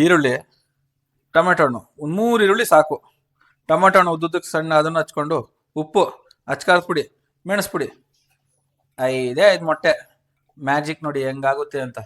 ಈರುಳ್ಳಿ, ಟೊಮೆಟೊ ಹಣ್ಣು, ಒಂದು 3 ಈರುಳ್ಳಿ ಸಾಕು. ಟೊಮೆಟೊ ಹಣ್ಣು ಉದ್ದುದಕ್ಕೆ ಸಣ್ಣ ಅದನ್ನು ಹಚ್ಕೊಂಡು, ಉಪ್ಪು, ಅಚ್ಕಾರದ ಪುಡಿ, ಮೆಣಸು ಪುಡಿ, 5 ಮೊಟ್ಟೆ. ಮ್ಯಾಜಿಕ್ ನೋಡಿ ಹೆಂಗಾಗುತ್ತೆ ಅಂತ.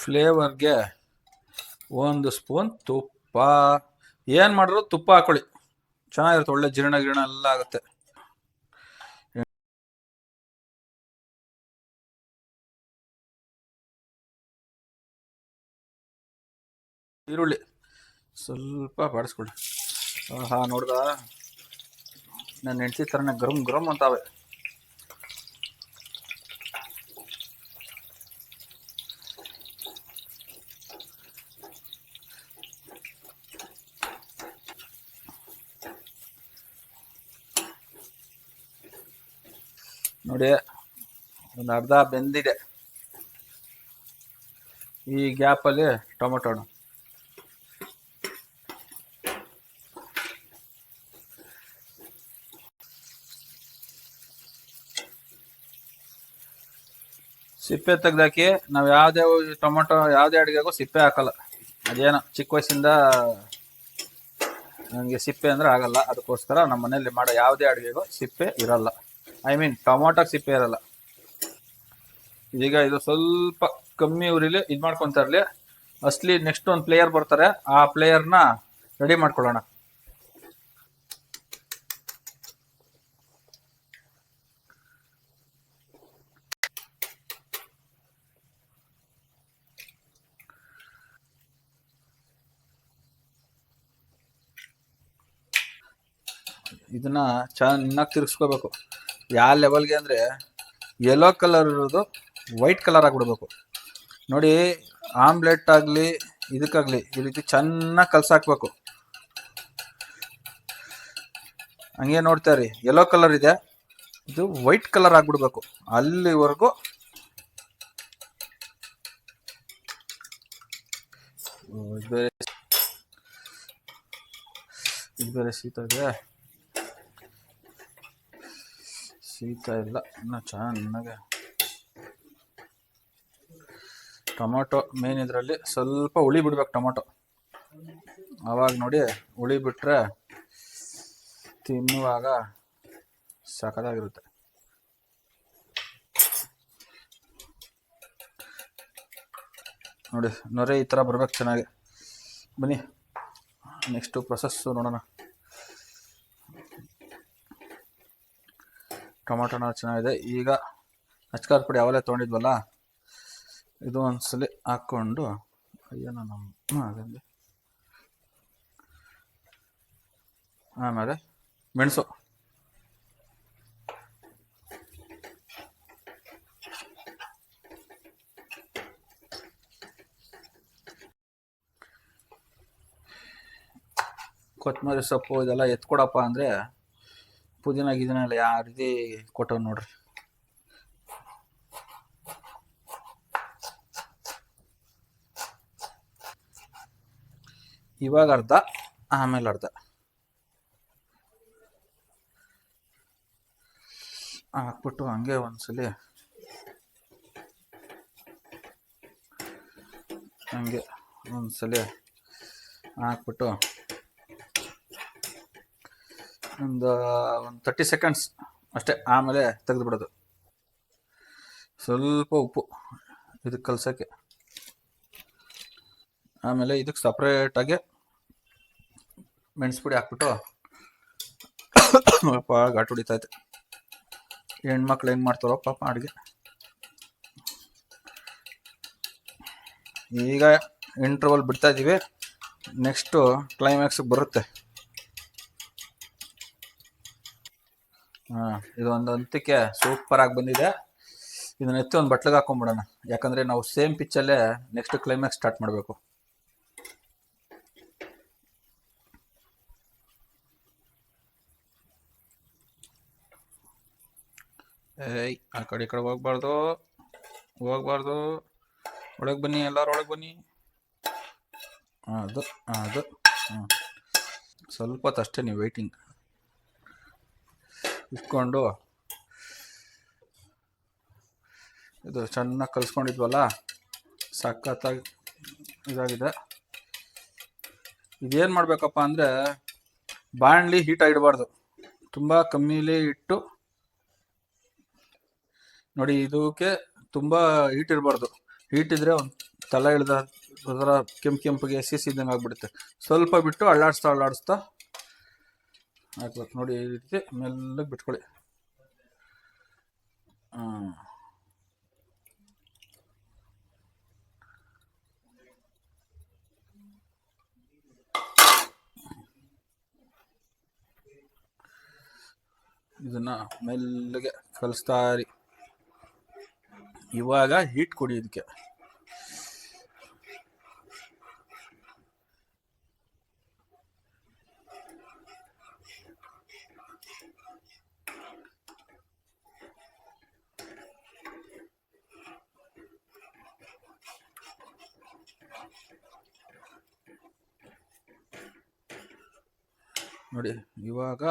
ಫ್ಲೇವರ್ಗೆ 1 ಸ್ಪೂನ್ ತುಪ್ಪ. ಏನು ಮಾಡಿದ್ರು ತುಪ್ಪ ಹಾಕೊಳ್ಳಿ, ಚೆನ್ನಾಗಿರುತ್ತೆ, ಒಳ್ಳೆ ಜೀರ್ಣ ಎಲ್ಲ ಆಗುತ್ತೆ. ಈರುಳ್ಳಿ ಸ್ವಲ್ಪ ಬಾಡಿಸ್ಕೊಳ್ಳಿ. ಹಾ, ನೋಡ್ದ ನನ್ನ ಹೆಂಡತಿ ಥರನೇ ಗರಂ ಗರಂ ಅಂತಾವೆ. ನೋಡಿ, ಒಂದು ಅರ್ಧ ಬೆಂದಿದೆ. ಈ ಗ್ಯಾಪಲ್ಲಿ ಟೊಮೆಟೊ ಹಣ್ಣು, ಸಿಪ್ಪೆ ತೆಗ್ದಾಕಿ. ನಾವು ಯಾವುದೇ ಟೊಮೆಟೊ ಯಾವುದೇ ಅಡುಗೆಗೂ ಸಿಪ್ಪೆ ಹಾಕಲ್ಲ. ಅದೇನೋ ಚಿಕ್ಕ ವಯಸ್ಸಿಂದ ನನಗೆ ಸಿಪ್ಪೆ ಅಂದರೆ ಆಗಲ್ಲ. ಅದಕ್ಕೋಸ್ಕರ ನಮ್ಮ ಮನೇಲಿ ಮಾಡೋ ಯಾವುದೇ ಅಡುಗೆಗೂ ಸಿಪ್ಪೆ ಇರಲ್ಲ. ಐ ಮೀನ್ ಟೊಮೊಟೊಗೆ ಸಿಪ್ಪೆ ಇರಲ್ಲ. ಈಗ ಇದು ಸ್ವಲ್ಪ ಕಮ್ಮಿ ಉರಿಲಿ ಇದು ಮಾಡ್ಕೊತಾ ಇರಲಿ. ಅಸ್ಲಿ ನೆಕ್ಸ್ಟ್ ಒಂದು ಪ್ಲೇಯರ್ ಬರ್ತಾರೆ, ಆ ಪ್ಲೇಯರ್ನ ರೆಡಿ ಮಾಡ್ಕೊಳ್ಳೋಣ. ಇದನ್ನ ಚೆನ್ನಾಗಿ ತಿರ್ಗಿಸ್ಕೋಬೇಕು. ಯಾವ ಲೆವೆಲ್ಗೆ ಅಂದರೆ ಯೆಲ್ಲೋ ಕಲರ್ ಇರೋದು ವೈಟ್ ಕಲರ್ ಆಗಿಬಿಡ್ಬೇಕು. ನೋಡಿ, ಆಮ್ಲೆಟ್ ಆಗಲಿ ಇದಕ್ಕಾಗಲಿ ಈ ರೀತಿ ಚೆನ್ನಾಗಿ ಕಲ್ಸಾಕ್ಬೇಕು. ಹಂಗೆ ನೋಡ್ತಾ ಇರಿ, ಯೆಲ್ಲೋ ಕಲರ್ ಇದೆ, ಇದು ವೈಟ್ ಕಲರ್ ಆಗಿಬಿಡ್ಬೇಕು. ಅಲ್ಲಿವರೆಗೂ ಇದು ಬೇರೆ ಶೀತ ಇದೆ, ಶೀತ ಇಲ್ಲ ಇನ್ನು ಚೆನ್ನಾಗೆ. ಟೊಮೊಟೊ ಮೇನ್ ಇದರಲ್ಲಿ ಸ್ವಲ್ಪ ಹುಳಿ ಬಿಡ್ಬೇಕು ಟೊಮೊಟೊ. ಆವಾಗ ನೋಡಿ, ಹುಳಿ ಬಿಟ್ರೆ ತಿನ್ನುವಾಗ ಸಖತ್ತಾಗಿರುತ್ತೆ. ನೋಡಿ, ನೊರೆ ಈ ಥರ ಬರ್ಬೇಕು ಚೆನ್ನಾಗಿ. ಬನ್ನಿ ನೆಕ್ಸ್ಟು ಪ್ರೊಸೆಸ್ಸು ನೋಡೋಣ. ಟೊಮೊಟೊನ ಚೆನ್ನಾಗಿದೆ. ಈಗ ಅಚ್ಕಾರದ ಪುಡಿ ಅವೆಲ್ಲ ತೊಗೊಂಡಿದ್ವಲ್ಲ, ಇದು ಒಂದ್ಸಲಿ ಹಾಕ್ಕೊಂಡು, ಅಯ್ಯೋ ನಮ್ಮ ಅದೇ. ಆಮೇಲೆ ಮೆಣಸು, ಕೊತ್ತಂಬರಿ ಸೊಪ್ಪು ಇದೆಲ್ಲ ಎತ್ಕೊಡಪ್ಪ ಅಂದರೆ ಪುದೀನ ಗಿದಿನ ಎಲ್ಲ ಯಾವ ರೀತಿ ಕೊಟ್ಟವ್ ನೋಡ್ರಿ. ಇವಾಗ ಅರ್ಧ, ಆಮೇಲೆ ಅರ್ಧ ಹಾಕ್ಬಿಟ್ಟು ಹಂಗೆ ಒಂದ್ಸಲಿ ಹಂಗೆ ಒಂದ್ಸಲಿ ಹಾಕ್ಬಿಟ್ಟು ಒಂದು 30 ಸೆಕೆಂಡ್ಸ್ ಅಷ್ಟೇ, ಆಮೇಲೆ ತೆಗೆದು ಬಿಡೋದು. ಸ್ವಲ್ಪ ಉಪ್ಪು ಇದಕ್ಕೆ ಕಲ್ಸೋಕ್ಕೆ. ಆಮೇಲೆ ಇದಕ್ಕೆ ಸಪ್ರೇಟಾಗಿ ಮೆಣಸು ಪುಡಿ ಹಾಕ್ಬಿಟ್ಟು ಪಾಪ ಘಾಟು ಹೊಡಿತೈತೆ. ಹೆಣ್ಮಕ್ಳು ಹೆಂಗೆ ಮಾಡ್ತಾರೋ ಪಾಪ ಅಡುಗೆ. ಈಗ ಇಂಟರ್ವಲ್ ಬಿಡ್ತಾ ಇದ್ದೀವಿ, ನೆಕ್ಸ್ಟು ಕ್ಲೈಮ್ಯಾಕ್ಸಿಗೆ ಬರುತ್ತೆ. ಇದು ಒಂದು ಹಂತಕ್ಕೆ ಸೂಪರಾಗಿ ಬಂದಿದೆ. ಇದನ್ನ ಎತ್ತಿ ಒಂದು ಬಟ್ಲಿಗೆ ಹಾಕೊಂಡ್ಬಿಡೋಣ, ಯಾಕಂದರೆ ನಾವು ಸೇಮ್ ಪಿಚ್ಚಲ್ಲೇ ನೆಕ್ಸ್ಟ್ ಕ್ಲೈಮ್ಯಾಕ್ಸ್ ಸ್ಟಾರ್ಟ್ ಮಾಡಬೇಕು. ಏಯ್, ಆ ಕಡೆ ಈ ಕಡೆ ಹೋಗ್ಬಾರ್ದು, ಒಳಗೆ ಬನ್ನಿ, ಎಲ್ಲರೂ ಒಳಗೆ ಬನ್ನಿ. ಅದು ಅದು ಸ್ವಲ್ಪ ಹೊತ್ತು ಅಷ್ಟೇ ನೀವು ವೆಯ್ಟಿಂಗ್ ಇಟ್ಕೊಂಡು. ಇದು ಚೆನ್ನಾಗಿ ಕಲಿಸ್ಕೊಂಡಿದ್ವಲ್ಲ, ಸಖತ್ತಾಗಿ ಇದಾಗಿದೆ. ಇದೇನು ಮಾಡಬೇಕಪ್ಪ ಅಂದರೆ ಬಾಣಲಿ ಹೀಟ್ ಆಗಿಡಬಾರ್ದು, ತುಂಬ ಕಮ್ಮಿಲಿ ಇಟ್ಟು ನೋಡಿ. ಇದಕ್ಕೆ ತುಂಬ ಹೀಟ್ ಇರಬಾರ್ದು. ಹೀಟ್ ಇದ್ರೆ ಒಂದು ತಲೆ ಇಳ್ದ ಅದರ ಕೆಂಪಿಗೆ ಇದ್ದಂಗೆ ಆಗ್ಬಿಡುತ್ತೆ. ಸ್ವಲ್ಪ ಬಿಟ್ಟು ಅಳ್ಳಾಡಿಸ್ತಾ ಹಾಕ್ಬೇಕು ನೋಡಿ. ಈ ರೀತಿ ಮೆಲ್ಲಗೆ ಬಿಟ್ಕೊಳ್ಳಿ. ಇದನ್ನ ಮೆಲ್ಲಗೆ ಕಲಿಸ್ತಾ ಇರಿ. ಇವಾಗ ಹೀಟ್ ಕೊಡಿ ಇದಕ್ಕೆ. ನೋಡಿ ಇವಾಗ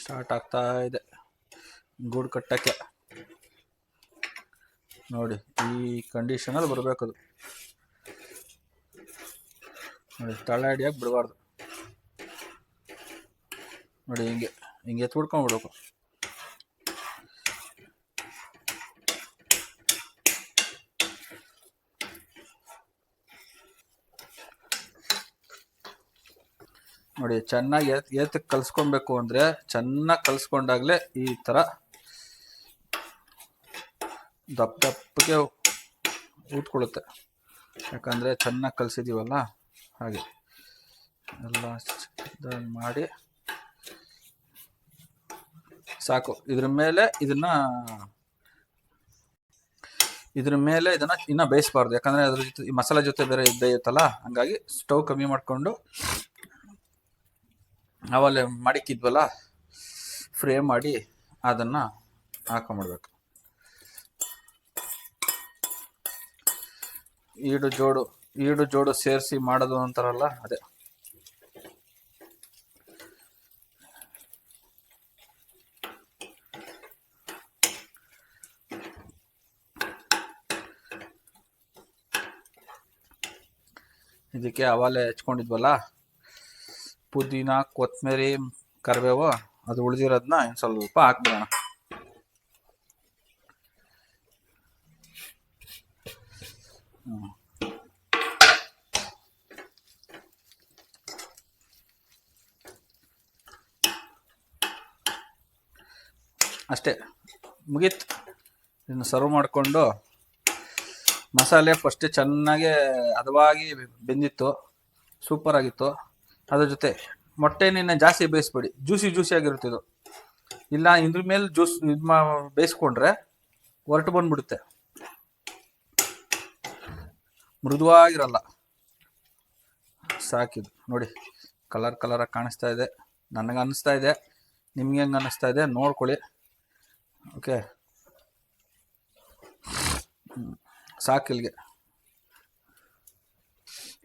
ಸ್ಟಾರ್ಟ್ ಆಗ್ತಾ ಇದೆ ಗೂಡು ಕಟ್ಟಕ್ಕೆ. ನೋಡಿ ಈ ಕಂಡೀಷನಲ್ಲಿ ಬರಬೇಕದು. ನೋಡಿ ತಳ ಹಿಡಿಯಕ್ಕೆ ಬಿಡಬಾರ್ದು. ನೋಡಿ ಹಿಂಗೆ ಎತ್ಬಿಡ್ಕೊಂಡ್ಬಿಡ್ಬೇಕು. ನೋಡಿ ಚೆನ್ನಾಗಿ ಏತಕ್ಕೆ ಕಲಿಸ್ಕೊಬೇಕು ಅಂದರೆ ಚೆನ್ನಾಗಿ ಕಲಿಸ್ಕೊಂಡಾಗಲೇ ಈ ಥರ ದಪ್ಪಗೆ ಊದ್ಕೊಳ್ಳುತ್ತೆ. ಯಾಕಂದರೆ ಚೆನ್ನಾಗಿ ಕಲಿಸಿದ್ದೀವಲ್ಲ, ಹಾಗೆ ಎಲ್ಲ ಮಾಡಿ ಸಾಕು. ಇದ್ರ ಮೇಲೆ ಇದನ್ನ ಇನ್ನೂ ಬೇಯಿಸಬಾರ್ದು. ಯಾಕಂದರೆ ಅದ್ರ ಜೊತೆ ಈ ಮಸಾಲೆ ಜೊತೆ ಬೇರೆ ಬೇಯುತ್ತಲ್ಲ, ಹಂಗಾಗಿ ಸ್ಟವ್ ಕಮ್ಮಿ ಮಾಡಿಕೊಂಡು ನಾವಲ್ಲೇ ಮಡಿಕಿದ್ವಲ್ಲ ಫ್ರೈ ಮಾಡಿ ಅದನ್ನು ಹಾಕೊಂಡ್ಬಿಡ್ಬೇಕು. ಈಡು ಜೋಡು ಸೇರಿಸಿ ಮಾಡೋದು ಅಂತಾರಲ್ಲ, ಅದೇ. ಇದಕ್ಕೆ ಅವಾಲೆ ಹೆಚ್ಕೊಂಡಿದ್ವಲ್ಲ ಪುದೀನ, ಕೊತ್ತಂಬರಿ, ಕರಿಬೇವು, ಅದು ಉಳಿದಿರೋದನ್ನ ಸ್ವಲ್ಪ ಹಾಕ್ಬಿಡೋಣ. ಅಷ್ಟೇ, ಮುಗೀತು. ಇದನ್ನು ಸರ್ವ್ ಮಾಡಿಕೊಂಡು ಮಸಾಲೆ ಫಸ್ಟ್ ಚೆನ್ನಾಗಿ ಹದವಾಗಿ ಬೆಂದಿತ್ತು, ಸೂಪರ್ ಆಗಿತ್ತು. ಅದ್ರ ಜೊತೆ ಮೊಟ್ಟೆನ ಜಾಸ್ತಿ ಬೇಯಿಸ್ಬೇಡಿ, ಜ್ಯೂಸಿ ಆಗಿರುತ್ತೆ ಇದು. ಇಲ್ಲ ಇದ್ರ ಮೇಲೆ ಜ್ಯೂಸ್ ಬೇಯಿಸ್ಕೊಂಡ್ರೆ ಹೊರಟು ಬಂದ್ಬಿಡುತ್ತೆ, ಮೃದುವಾಗಿರಲ್ಲ. ಸಾಕಿದು ನೋಡಿ, ಕಲರಾಗಿ ಕಾಣಿಸ್ತಾ ಇದೆ. ನನಗೆ ಅನ್ನಿಸ್ತಾ ಇದೆ, ನಿಮ್ಗೆ ಹೆಂಗೆ ಅನ್ನಿಸ್ತಾ ಇದೆ ನೋಡ್ಕೊಳ್ಳಿ. ಓಕೆ, ಸಾಕಿಲ್ಗೆ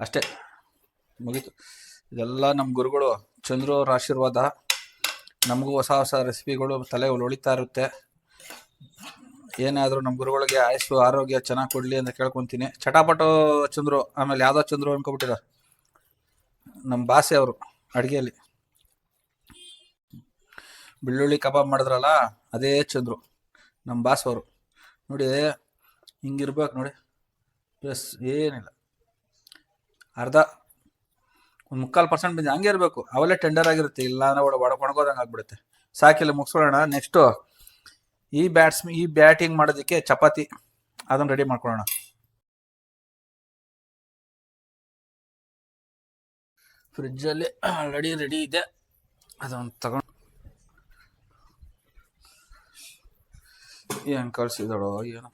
ಅಷ್ಟೇ, ಮುಗೀತು. ಇದೆಲ್ಲ ನಮ್ಮ ಗುರುಗಳು ಚಂದ್ರು ಅವ್ರ ಆಶೀರ್ವಾದ. ನಮಗೂ ಹೊಸ ರೆಸಿಪಿಗಳು ತಲೆ ಹೊಳಿತಾ ಇರುತ್ತೆ. ಏನಾದರೂ ನಮ್ಮ ಗುರುಗಳಿಗೆ ಆಯುಸ್ಸು ಆರೋಗ್ಯ ಚೆನ್ನಾಗಿ ಕೊಡಲಿ ಅಂತ ಕೇಳ್ಕೊತೀನಿ. ಚಟಾಪಟು ಚಂದ್ರು, ಆಮೇಲೆ ಯಾವುದೋ ಚಂದ್ರು ಅನ್ಕೊಬಿಟ್ಟಿರ, ನಮ್ಮ ಬಾಸೆ ಅವರು ಅಡುಗೆಯಲ್ಲಿ. ಬೆಳ್ಳುಳ್ಳಿ ಕಬಾಬ್ ಮಾಡಿದ್ರಲ್ಲ, ಅದೇ ಚಂದ್ರು ನಮ್ಮ ಬಾಸ್ ಅವರು. ನೋಡಿ ಹಿಂಗಿರ್ಬೇಕು ನೋಡಿ. ಪ್ಲಸ್ ಏನಿಲ್ಲ, ಅರ್ಧ ಒಂದು 3/4% ಬಂದು ಹಂಗೆ ಇರಬೇಕು. ಅವೆಲ್ಲ ಟೆಂಡರ್ ಆಗಿರುತ್ತೆ, ಇಲ್ಲ ಅಂದ್ರೆ ಒಣಗೋದಂಗೆ ಆಗ್ಬಿಡುತ್ತೆ. ಸಾಕಿಲ್ಲ, ಮುಗಿಸ್ಕೊಳ್ಳೋಣ. ನೆಕ್ಸ್ಟು ಈ ಬ್ಯಾಟಿಂಗ್ ಮಾಡೋದಕ್ಕೆ ಚಪಾತಿ, ಅದನ್ನು ರೆಡಿ ಮಾಡ್ಕೊಳ್ಳೋಣ. ಫ್ರಿಜ್ಜಲ್ಲಿ ಆಲ್ರೆಡಿ ರೆಡಿ ಇದೆ, ಅದನ್ನು ತಗೊಂಡು ಏನು ಕಳಿಸಿದಳು ಏನೋ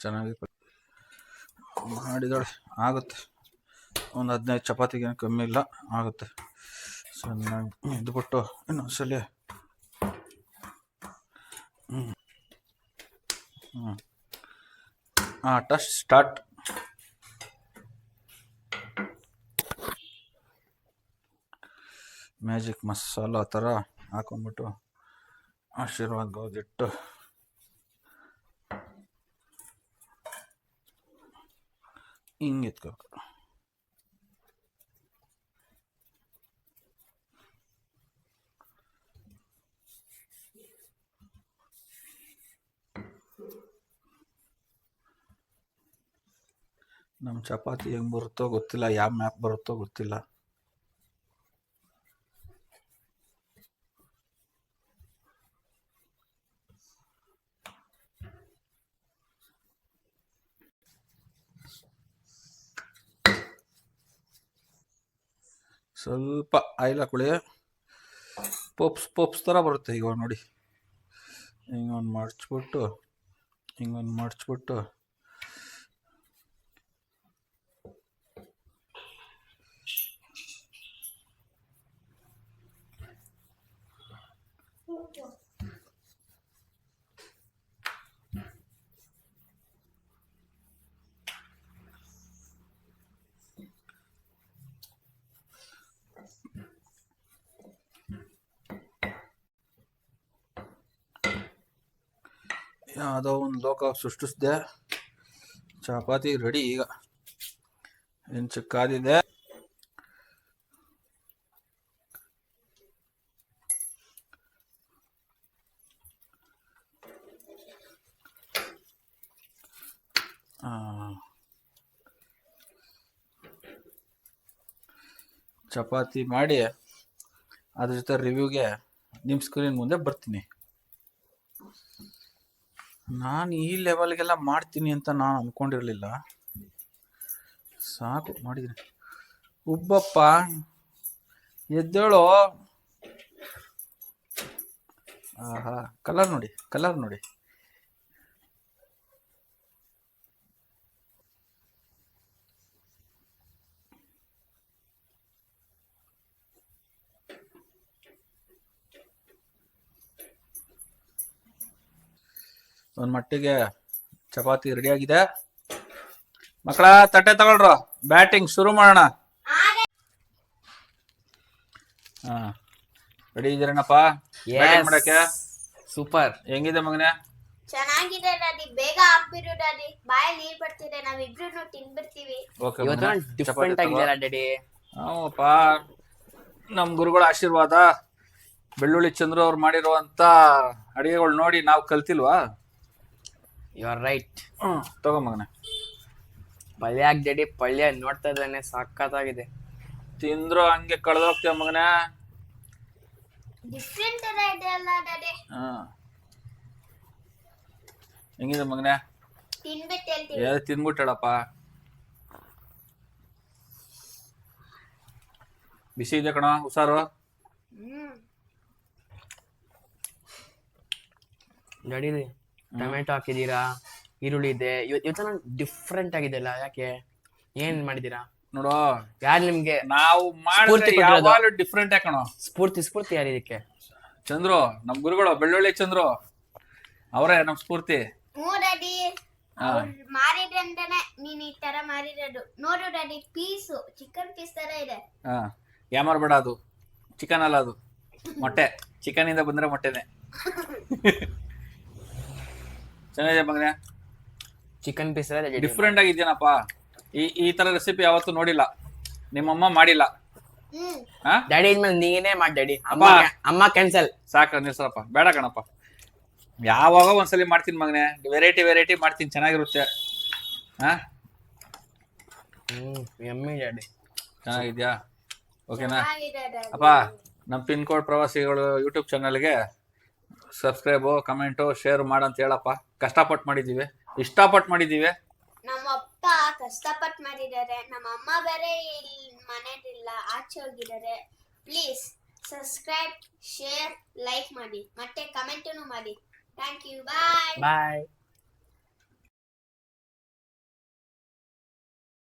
ಚೆನ್ನಾಗಿ ಮಾಡಿದಳು. ಆಗುತ್ತೆ, ಒಂದು 15 ಚಪಾತಿಗೆ ಕಮ್ಮಿ ಇಲ್ಲ, ಆಗುತ್ತೆ. ಚೆನ್ನಾಗಿ ಇದ್ಬಿಟ್ಟು ಇನ್ನೊಂದ್ಸಲಿ ಆಟ ಸ್ಟಾರ್ಟ್. ಮ್ಯಾಜಿಕ್ ಮಸಾಲ ಥರ ಹಾಕೊಂಡ್ಬಿಟ್ಟು ಆಶೀರ್ವಾದ ಗೋದಿಟ್ಟು ಹಿಂಗೆ ಎತ್ಕೋಬೇಕು. ನಮ್ಮ ಚಪಾತಿ ಹೆಂಗೆ ಬರುತ್ತೋ ಗೊತ್ತಿಲ್ಲ, ಯಾವ ಮ್ಯಾಪ್ ಬರುತ್ತೋ ಗೊತ್ತಿಲ್ಲ. ಸ್ವಲ್ಪ ಆಯಿಲ್ ಹಾಕೊಳ್ಳಿ. ಪೋಪ್ಸ್ ಥರ ಬರುತ್ತೆ ಈಗ ನೋಡಿ. ಹಿಂಗೊಂದು ಮಡ್ಚ್ಬಿಟ್ಟು ಯಾವುದೋ ಒಂದು ಲೋಕ ಸೃಷ್ಟಿಸಿದೆ. ಚಪಾತಿ ರೆಡಿ ಈಗ. ಹೆಂಚು ಕಾದಿದೆ. ಚಪಾತಿ ಮಾಡಿ ಅದ್ರ ಜೊತೆ ರಿವ್ಯೂಗೆ ನಿಮ್ಮ ಸ್ಕ್ರೀನ್ ಮುಂದೆ ಬರ್ತೀನಿ. ನಾನು ಈ ಲೆವೆಲ್ಗೆಲ್ಲ ಮಾಡ್ತೀನಿ ಅಂತ ನಾನು ಅಂದ್ಕೊಂಡಿರಲಿಲ್ಲ. ಸಾಕು ಮಾಡಿದ್ದೀನಿ. ಉಬ್ಬಪ್ಪ ಎದ್ದೇಳೋ. ಆಹಾ, ಕಲರ್ ನೋಡಿ. ಒಂದು ಮಟ್ಟಿಗೆ ಚಪಾತಿ ರೆಡಿ ಆಗಿದೆ. ಮಕ್ಕಳ ತಟ್ಟೆ ತಗೊಳ್ರು, ಬ್ಯಾಟಿಂಗ್ ಶುರು ಮಾಡೋಣ. ಹಾ, ರೆಡಿ ಇದೀರೇನಪ್ಪ ಬ್ಯಾಟಿಂಗ್ ಮಾಡಕ್ಕೆ? ಸೂಪರ್. ಹೆಂಗಿದೆ ಮಗನೇ? ಚೆನ್ನಾಗಿದೆ ಡ್ಯಾಡಿ. ಬೇಗ ಹಾಕ್ಬಿಡು ಡ್ಯಾಡಿ, ಬಾಯಲ್ಲಿ ನೀರ್ ಬರ್ತಿದೆ, ನಾವಿಬ್ರು ತಿನ್ಬಿಡ್ತೀವಿ. ಓಕೆ, ಡಿಫ್ರೆಂಟ್ ಆಗಿದೆಯಲ್ಲ ಡ್ಯಾಡಿ. ಹ್ಞೂಪ್ಪ, ನಮ್ಮ ಗುರುಗಳ ಆಶೀರ್ವಾದ. ಬೆಳ್ಳುಳ್ಳಿ ಚಂದ್ರು ಅವ್ರು ಮಾಡಿರುವಂತ ಅಡಿಗೆಗಳು ನೋಡಿ ನಾವು ಕಲ್ತಿಲ್ವಾ? You are right. ತಗೋ ಮಗನೇ. ಪಲ್ಯ ಹಾಕಿ ಡ್ಯಾಡಿ, ಪಲ್ಯ ನೋಡ್ತಾ ಇದ್ದಾನೆ ಸಾಕಾಗಿದೆ. ತಿಂದ್ರು ಹಂಗೆ ಕಳೆದೋಗ್ತೀಯ ಮಗನೇ. ಡಿಫ್ರೆಂಟ್ ತರ ಇದೆ ಅಲ್ಲ ಡ್ಯಾಡಿ? ಹೆಂಗಿದೆ ಮಗನೇ? ತಿನ್ಬಿಟ್ಟು ಹೇಳ್ತೀವಿ. ತಿನ್ಬಿಟ್ಟಳಪ್ಪ. ಬಿಸಿ ಇದೆ ಕಣ ಹುಷಾರು. ಡ್ಯಾಡಿ ಟೊಮೆಟೊ ಹಾಕಿದೀರಾ, ಈರುಳ್ಳಿ ಇದೆ. ಇವತ್ತು ಡಿಫ್ರೆಂಟ್ ಆಗಿದೆಲ್ಲ, ಯಾಕೆ? ಏನ್ ಮಾಡಿದೀರಾ ನೋಡೋ? ಯಾರು ನಿಮ್ಗೆ ನಾವು ಮಾಡಿದ್ರೆ ಡಿಫ್ರೆಂಟ್ ಕಣೋ. ಸ್ಫೂರ್ತಿ ಯಾರು ಇದಕ್ಕೆ? ಚಂದ್ರು, ನಮ್ ಗುರುಗಳು ಬೆಳ್ಳುಳ್ಳಿ ಚಂದ್ರು ಅವರೇ ನಮ್ ಸ್ಫೂರ್ತಿ. ಡ್ಯಾಡಿ ಮಾರಿದ್ರೆ ಅಂತಾನೆ ನೀನ್ ಈ ತರ ಮಾರಿರೋದು. ನೋಡು ಡ್ಯಾಡಿ, ಪೀಸು ಚಿಕನ್ ಪೀಸ್ ತರ ಇದೆ. ಯಾಮಾರ್ಬೇಡ, ಅದು ಚಿಕನ್ ಅಲ್ಲ, ಅದು ಮೊಟ್ಟೆ. ಚಿಕನ್ ಇಂದ ಬಂದ್ರೆ ಮೊಟ್ಟೆನೆ. ಚೆನ್ನಾಗಿದೆ ಮಗನೇ. ಚಿಕನ್ ಪೀಸ್ ಡಿಫ್ರೆಂಟ್ ಆಗಿದ್ದೇನಪ್ಪ. ಈ ತರ ರೆಸಿಪಿ ಯಾವತ್ತೂ ನೋಡಿಲ್ಲ, ನಿಮ್ಮಮ್ಮ ಮಾಡಿಲ್ಲ. ಡ್ಯಾಡಿ ಇನ್ಮೇಲೆ ನೀನೇ ಮಾಡಿ ಡ್ಯಾಡಿ. ಅಮ್ಮ ಕ್ಯಾನ್ಸಲ್. ಸಾಕ ನಿಲ್ಸಪ್ಪ, ಬೇಡ ಕಣಪ್ಪ. ಯಾವಾಗ ಒಂದ್ಸಲಿ ಮಾಡ್ತೀನಿ ಮಗನೇ, ವೆರೈಟಿ ಮಾಡ್ತೀನಿ, ಚೆನ್ನಾಗಿರುತ್ತೆ. ಎಮ್ಮಿ ಡ್ಯಾಡಿ. ಚೆನ್ನಾಗಿದ್ಯಾ? ಓಕೆನಾ ಅಪ್ಪ? ನಮ್ಮ ಪಿನ್ ಕೋಡ್ ಪ್ರವಾಸಿಗಳು ಯೂಟ್ಯೂಬ್ ಚಾನಲ್ಗೆ ಸಬ್ಸ್ಕ್ರೈಬು, ಕಮೆಂಟು, ಶೇರ್ ಮಾಡಂತ ಹೇಳಪ್ಪ. ಕಷ್ಟಪಟ್ಟು ಮಾಡಿದ್ದೀವಿ, ಇಷ್ಟಪಟ್ಟು ಮಾಡಿದ್ದೀವಿ. ನಮ್ಮ ಅಪ್ಪ ಕಷ್ಟಪಟ್ಟು ಮಾಡಿದ್ದಾರೆ. ನಮ್ಮ ಅಮ್ಮ ಬೇರೆ ಇಲ್ಲಿ ಮನೇಲಿಲ್ಲ, ಆಚೆ ಹೋಗಿದ್ದಾರೆ. ಪ್ಲೀಸ್ ಸಬ್ಸ್ಕ್ರೈಬ್, ಶೇರ್, ಲೈಕ್ ಮಾಡಿ, ಮತ್ತೆ ಕಮೆಂಟನ್ನು ಮಾಡಿ. Thank you. ಬಾಯ್.